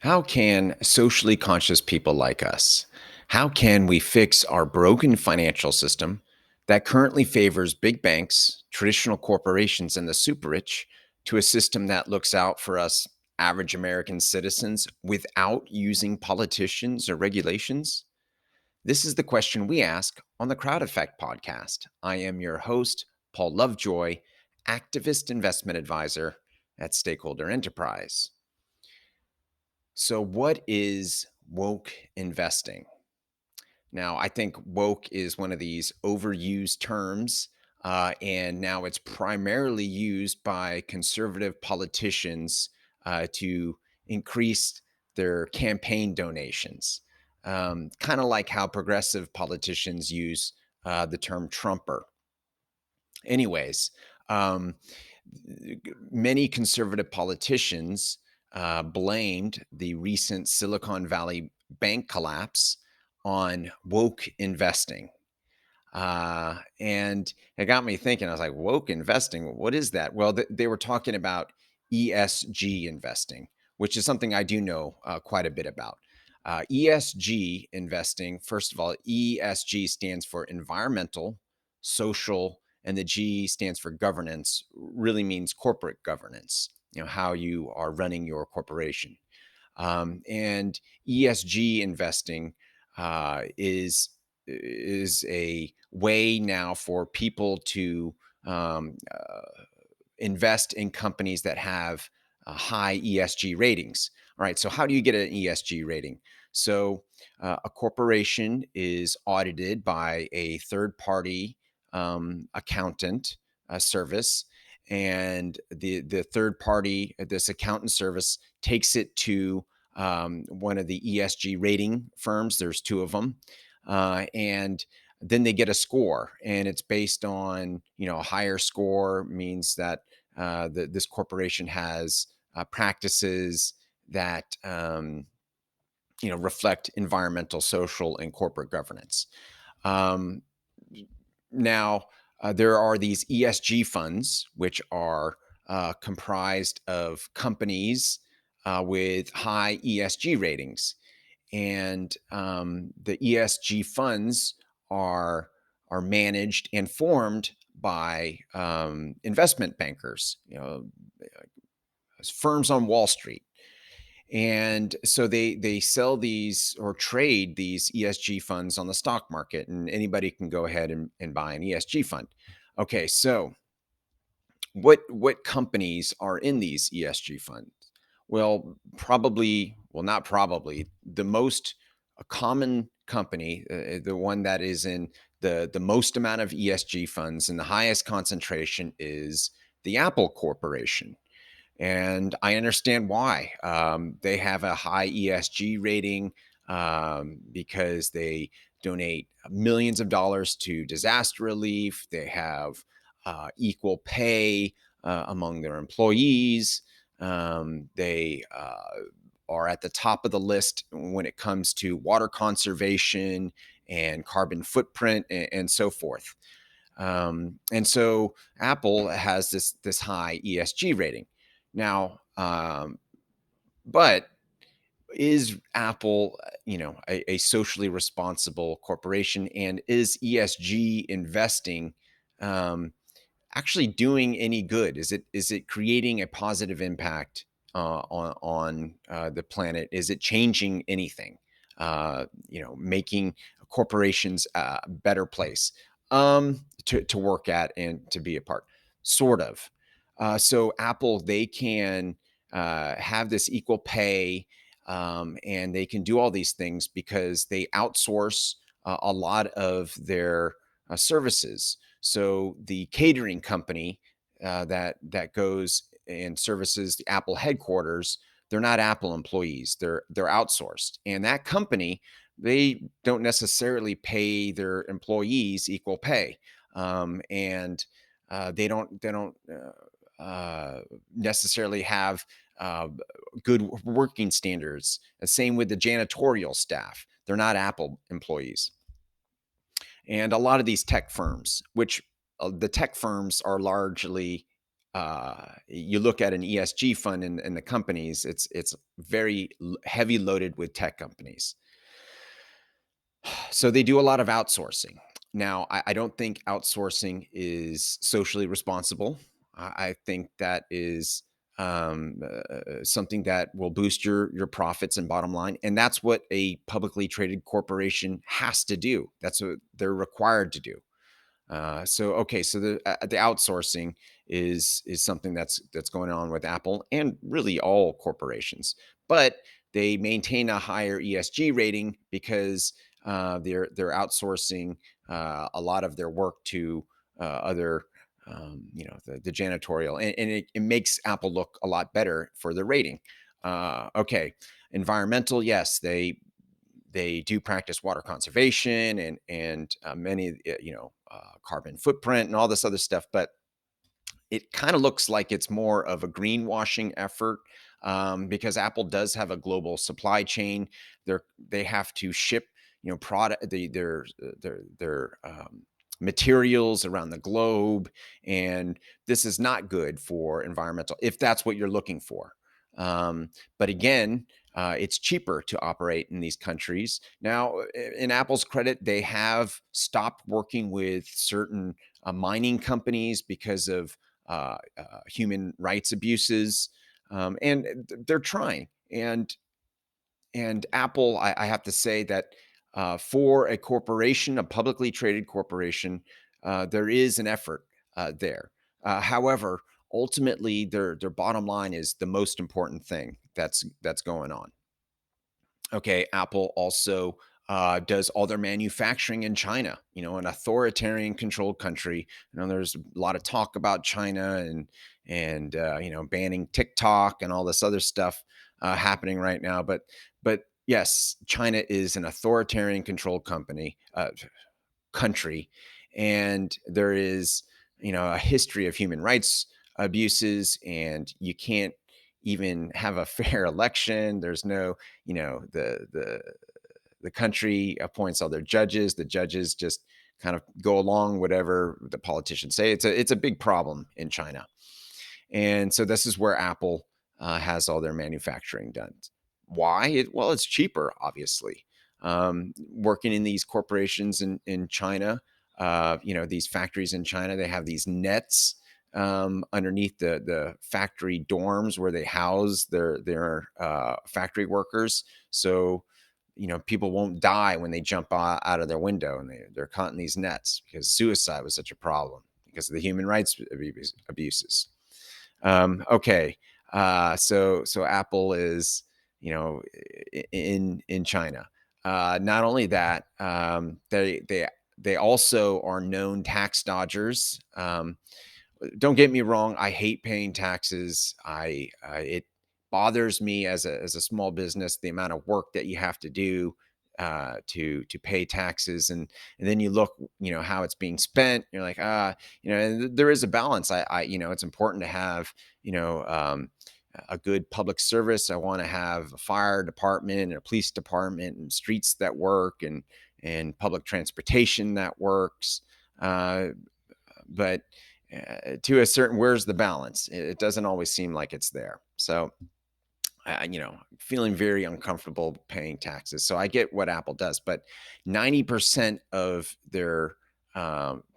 How can socially conscious people like us, how can we fix our broken financial system that currently favors big banks, traditional corporations, and the super rich to a system that looks out for us average American citizens without using politicians or regulations? This is the question we ask on the Crowd Effect podcast. I am your host, Paul Lovejoy, activist investment advisor at Stakeholder Enterprise. So, what is woke investing? Now, I think woke is one of these overused terms, and now it's primarily used by conservative politicians to increase their campaign donations. Kind of like how progressive politicians use the term Trumper. Anyways, um, many conservative politicians blamed the recent Silicon Valley bank collapse on woke investing. And it got me thinking. I was like, woke investing, what is that? Well, they were talking about ESG investing, which is something I do know quite a bit about. ESG investing, first of all, ESG stands for environmental, social, and the G stands for governance, really means corporate governance, how you are running your corporation. And ESG investing is a way now for people to um, uh, invest in companies that have high ESG ratings. All right, so how do you get an ESG rating? So a corporation is audited by a third party accountant service, and the third party, this accountant service, takes it to one of the ESG rating firms. There's two of them, and then they get a score, and it's based on a higher score means that this corporation has practices that reflect environmental, social, and corporate governance. Um, Now, there are these ESG funds, which are comprised of companies with high ESG ratings, and the ESG funds are are managed and formed by investment bankers, firms on Wall Street. And so they sell these or trade these ESG funds on the stock market, and anybody can go ahead and buy an ESG fund. Okay, so what companies are in these ESG funds? Well, not probably, the most common company, the one that is in the most amount of ESG funds and the highest concentration is the Apple Corporation. And I understand why. They have a high ESG rating because they donate millions of dollars to disaster relief. They have equal pay among their employees. They are at the top of the list when it comes to water conservation and carbon footprint and so forth. And so Apple has this high ESG rating. Now, but is Apple, a socially responsible corporation, and is ESG investing um, actually doing any good? Is it creating a positive impact on the planet? Is it changing anything? Making corporations a better place to work at and to be a part. Sort of. So Apple, they can have this equal pay, and they can do all these things because they outsource a lot of their services. So the catering company that goes and services the Apple headquarters, they're not Apple employees. They're outsourced, and that company, they don't necessarily pay their employees equal pay, and they don't necessarily have uh, good working standards. The same with the janitorial staff; they're not Apple employees. And a lot of these tech firms, which the tech firms are largely You look at an ESG fund and the companies, it's very heavy loaded with tech companies. So they do a lot of outsourcing. Now, I don't think outsourcing is socially responsible. I think that is something that will boost your profits and bottom line, and that's what a publicly traded corporation has to do. That's what they're required to do. So the outsourcing is something that's going on with Apple and really all corporations, but they maintain a higher ESG rating because they're outsourcing a lot of their work to other. The janitorial, and it makes Apple look a lot better for the rating. Okay, environmental, yes, they do practice water conservation and many carbon footprint and all this other stuff, but it kind of looks like it's more of a greenwashing effort, because Apple does have a global supply chain. They have to ship product their materials around the globe, and this is not good for environmental if that's what you're looking for. But again, it's cheaper to operate in these countries. Now, in Apple's credit, they have stopped working with certain mining companies because of human rights abuses, and they're trying. And Apple, I have to say that for a corporation, a publicly traded corporation, there is an effort there. However, ultimately, their bottom line is the most important thing that's going on. Okay, Apple also does all their manufacturing in China, an authoritarian controlled country. There's a lot of talk about China and banning TikTok and all this other stuff happening right now. But yes, China is an authoritarian controlled country, and there is a history of human rights abuses, and you can't even have a fair election. There's no, the country appoints all their judges. The judges just kind of go along whatever the politicians say. It's a big problem in China, and so this is where Apple has all their manufacturing done. Why? Well, it's cheaper, obviously. Working in these corporations in China, these factories in China, they have these nets underneath the factory dorms where they house their factory workers. So people won't die when they jump out of their window, and they're caught in these nets because suicide was such a problem because of the human rights abuses. Okay, so Apple is in China. Not only that, they also are known tax dodgers. Don't get me wrong, I hate paying taxes. It bothers me as a small business, the amount of work that you have to do to pay taxes, and then you look, how it's being spent. You're like, and there is a balance. It's important to have, a good public service. I want to have a fire department and a police department and streets that work and public transportation that works. But to a certain, where's the balance? It doesn't always seem like it's there. So, feeling very uncomfortable paying taxes. So I get what Apple does, but 90% of their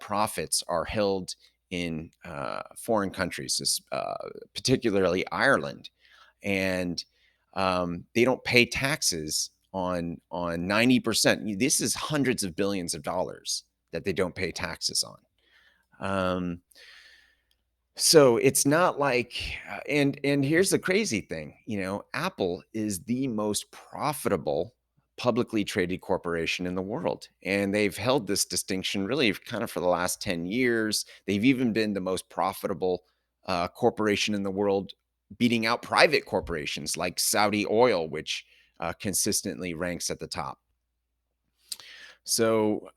profits are held in foreign countries, particularly Ireland, and they don't pay taxes on 90%. This is hundreds of billions of dollars that they don't pay taxes on. So it's not like, and here's the crazy thing, Apple is the most profitable publicly traded corporation in the world, and they've held this distinction really kind of for the last 10 years. They've even been the most profitable corporation in the world, beating out private corporations like Saudi Oil, which consistently ranks at the top. So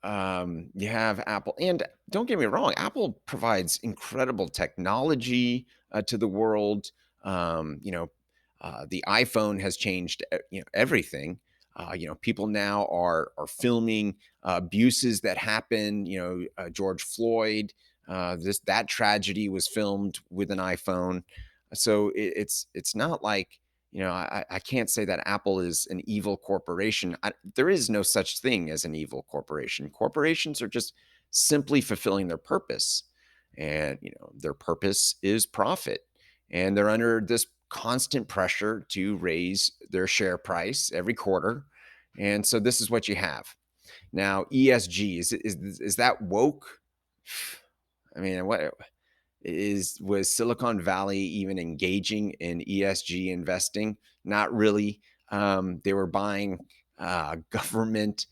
you have Apple, and don't get me wrong, Apple provides incredible technology to the world. The iPhone has changed, everything. People now are filming abuses that happen. George Floyd. That tragedy was filmed with an iPhone. So it's not like, I can't say that Apple is an evil corporation. There is no such thing as an evil corporation. Corporations are just simply fulfilling their purpose, and their purpose is profit, and they're under this constant pressure to raise their share price every quarter, and so this is what you have. Now, ESG, is that woke? I mean, what was Silicon Valley even engaging in ESG investing? Not really. They were buying government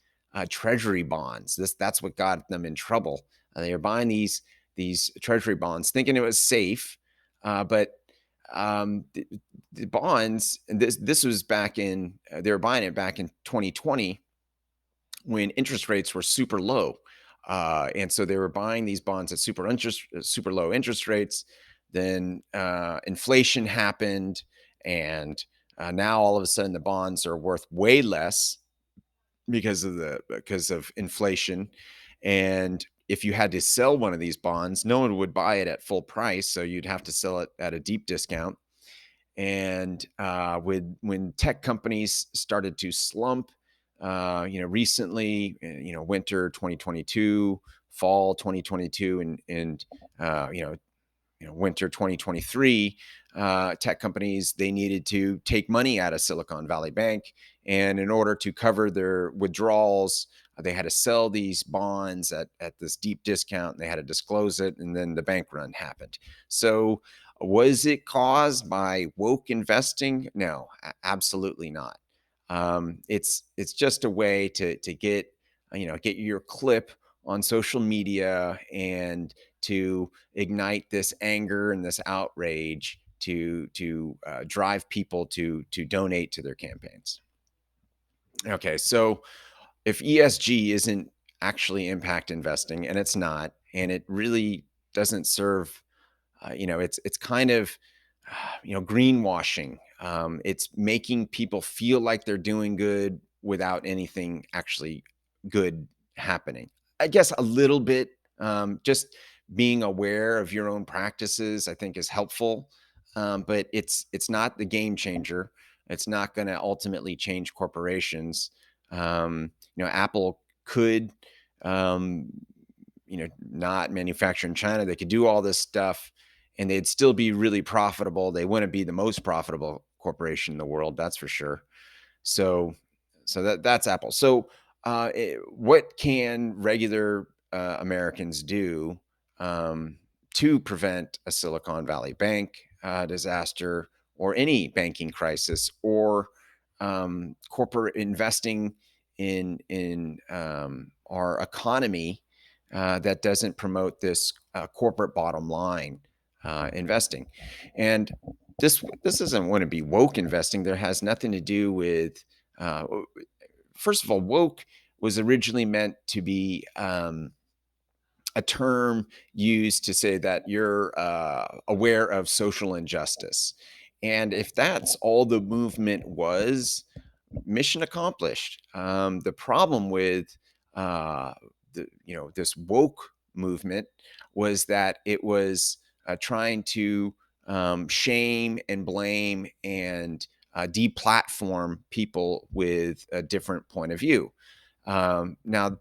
treasury bonds. That's what got them in trouble. They were buying these treasury bonds, thinking it was safe, but the, the bonds. And this was back in. They were buying it back in 2020 when interest rates were super low. And so they were buying these bonds at super low interest rates. Then inflation happened, and now all of a sudden the bonds are worth way less because of inflation. And if you had to sell one of these bonds, no one would buy it at full price, so you'd have to sell it at a deep discount. And when tech companies started to slump, recently, winter 2022, fall 2022, and winter 2023, tech companies, they needed to take money out of Silicon Valley Bank, and in order to cover their withdrawals, they had to sell these bonds at this deep discount, and they had to disclose it, and then the bank run happened. So was it caused by woke investing? No, absolutely not. It's just a way to get your clip on social media, and to ignite this anger and this outrage to drive people to donate to their campaigns. Okay, so if ESG isn't actually impact investing, and it's not, and it really doesn't serve, it's kind of greenwashing. It's making people feel like they're doing good without anything actually good happening. I guess a little bit, just being aware of your own practices, I think, is helpful. But it's not the game changer. It's not going to ultimately change corporations. Apple could, um, not manufacture in China. They could do all this stuff, and they'd still be really profitable. They wouldn't be the most profitable corporation in the world, that's for sure. So, that's Apple. So, what can regular Americans do to prevent a Silicon Valley Bank disaster, or any banking crisis, or corporate investing in our economy that doesn't promote this corporate bottom line investing? And this doesn't want to be woke investing. There has nothing to do with. Uh, First of all, woke was originally meant to be a term used to say that you're aware of social injustice. And if that's all the movement was, mission accomplished. The problem with uh, this woke movement was that it was trying to shame and blame and deplatform people with a different point of view. Now,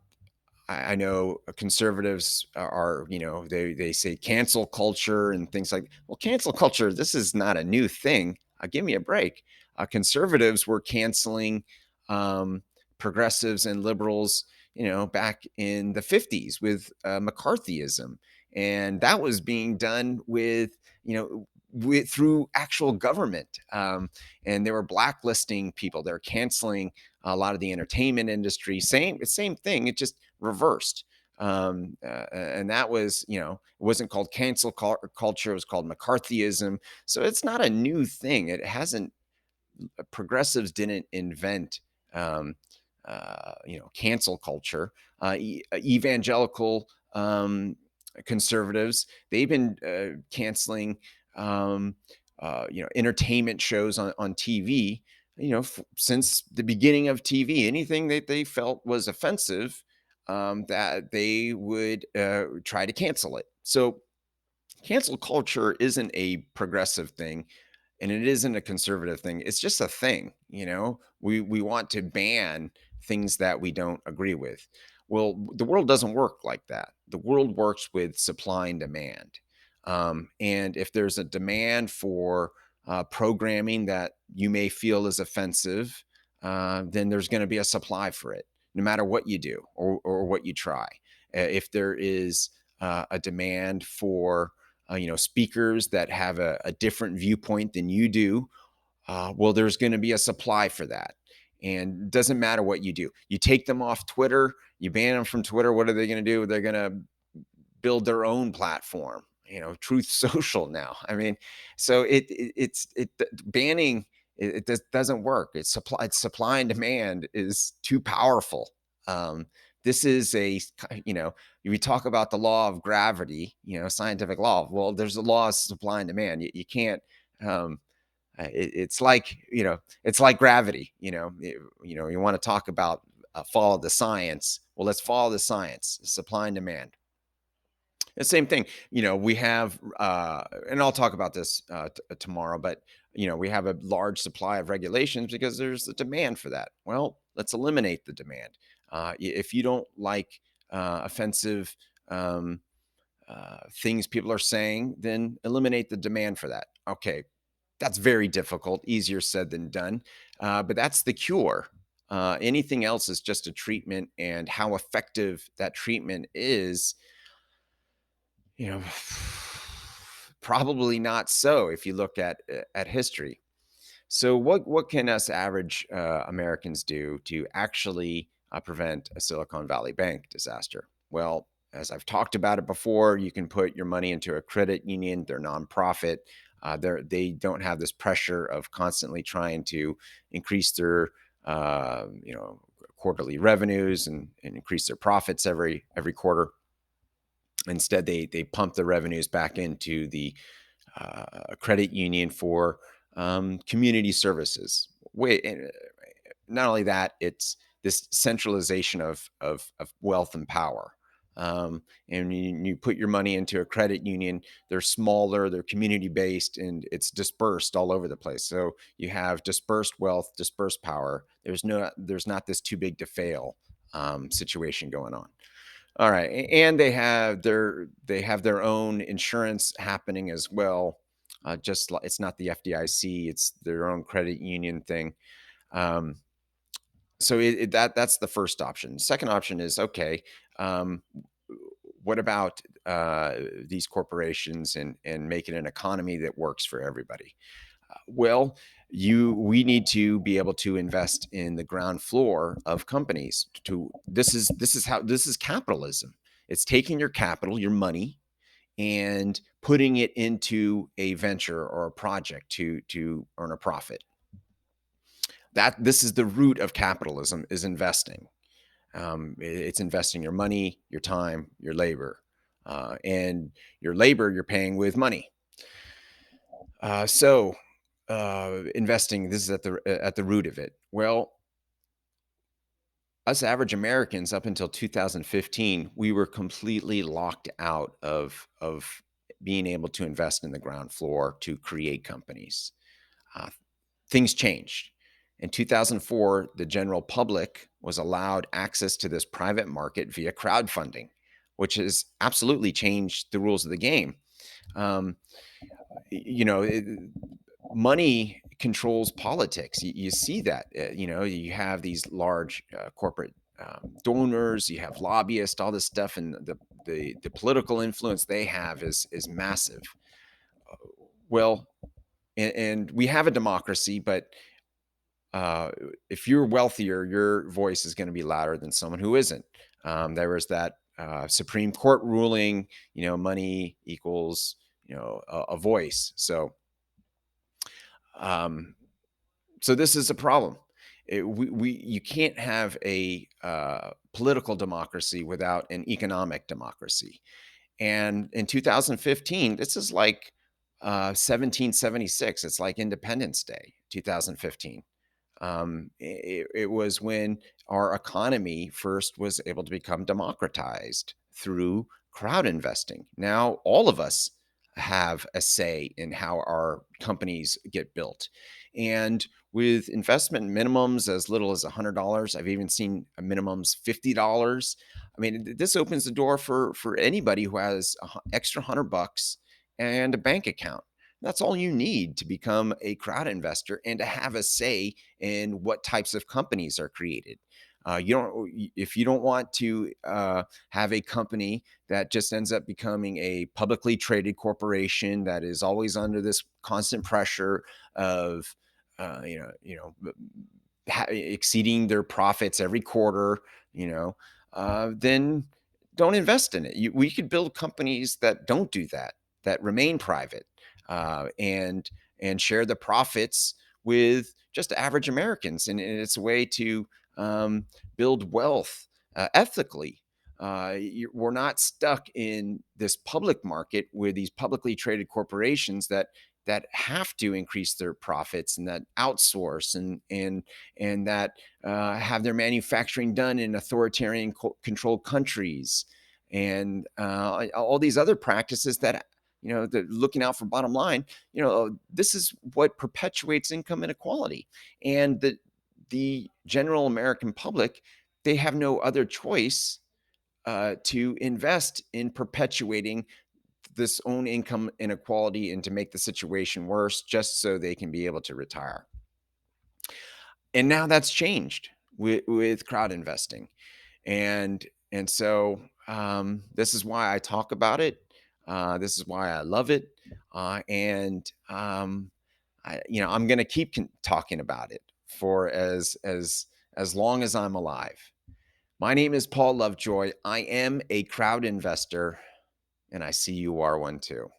I know conservatives are, they say cancel culture and things like. Well, cancel culture, this is not a new thing. Give me a break. Conservatives were canceling um, progressives and liberals, back in the 50s with McCarthyism, and that was being done through actual government, and they were blacklisting people. They're canceling a lot of the entertainment industry. Same thing. It just reversed. And that was, it wasn't called culture. It was called McCarthyism. So it's not a new thing. It hasn't. Progressives didn't invent, cancel culture. Evangelical conservatives, they've been canceling, entertainment shows on TV, since the beginning of TV. Anything that they felt was offensive, that they would try to cancel it. So cancel culture isn't a progressive thing and it isn't a conservative thing. It's just a thing, We want to ban things that we don't agree with. Well, the world doesn't work like that. The world works with supply and demand. And if there's a demand for programming that you may feel is offensive, then there's going to be a supply for it, no matter what you do or what you try. If there is a demand for speakers that have a different viewpoint than you do, well, there's going to be a supply for that. And it doesn't matter what you do. You take them off Twitter, you ban them from Twitter. What are they going to do? They're going to build their own platform, Truth Social now. I mean, so it's banning. It doesn't work. It's supply and demand is too powerful. Um, this is we talk about the law of gravity, scientific law. Well, there's a law of supply and demand. You can't. Um, it's like gravity. You want to talk about follow the science. Well, let's follow the science, supply and demand. The same thing, we have, and I'll talk about this tomorrow, but we have a large supply of regulations because there's a demand for that. Well, let's eliminate the demand. If you don't like offensive um, things people are saying, then eliminate the demand for that. Okay, that's very difficult, easier said than done, but that's the cure. Anything else is just a treatment, and how effective that treatment is, you know, probably not so if you look at history. So what can us average Americans do to actually prevent a Silicon Valley Bank disaster? Well, as I've talked about it before, you can put your money into a credit union. They're nonprofit. They don't have this pressure of constantly trying to increase their quarterly revenues and increase their profits every quarter. Instead, they pump the revenues back into the credit union for community services. Not only that, it's this centralization of wealth and power. And you put your money into a credit union, they're smaller, they're community based, and it's dispersed all over the place. So you have dispersed wealth, dispersed power. There's not this too big to fail situation going on. All right, and they have their own insurance happening as well. Just like it's not the FDIC, it's their own credit union thing. Um, so that's the first option. Second option is okay. Um, what about these corporations and making an economy that works for everybody? Well, we need to be able to invest in the ground floor of companies. This is capitalism. It's taking your capital, your money, and putting it into a venture or a project to earn a profit. That this is the root of capitalism, is investing. It's investing your money, your time, your labor, and your labor you're paying with money. So investing, this is at the root of it. Well, us average Americans up until 2015, we were completely locked out of being able to invest in the ground floor to create companies. Uh, Things changed. In 2004, the general public was allowed access to this private market via crowdfunding, which has absolutely changed the rules of the game. Um, you know, it, Money controls politics. You see that. You have these large corporate donors, you have lobbyists, all this stuff, and the political influence they have is massive. Well, and we have a democracy, but uh, if you're wealthier, your voice is going to be louder than someone who isn't. There was that Supreme Court ruling, money equals, a voice. Um, so this is a problem. You can't have a political democracy without an economic democracy. And in 2015, this is like 1776. It's like Independence Day, 2015. It was when our economy first was able to become democratized through crowd investing. Now, all of us have a say in how our companies get built. And with investment minimums as little as $100, I've even seen minimums $50. I mean, this opens the door for anybody who has extra $100 and a bank account. That's all you need to become a crowd investor and to have a say in what types of companies are created. You don't if you don't want to have a company that just ends up becoming a publicly traded corporation that is always under this constant pressure of exceeding their profits every quarter, then don't invest in it. We could build companies that don't do that, that remain private, and share the profits with just average Americans. And it's a way to build wealth ethically. We're not stuck in this public market with these publicly traded corporations that have to increase their profits and that outsource and that have their manufacturing done in authoritarian controlled countries and all these other practices that looking out for bottom line. This is what perpetuates income inequality, and the general American public, they have no other choice to invest in perpetuating this own income inequality and to make the situation worse just so they can be able to retire. And now that's changed with crowd investing. And so this is why I talk about it. This is why I love it. I'm going to keep talking about it for as long as I'm alive. My name is Paul Lovejoy. I am a crowd investor, and I see you are one too.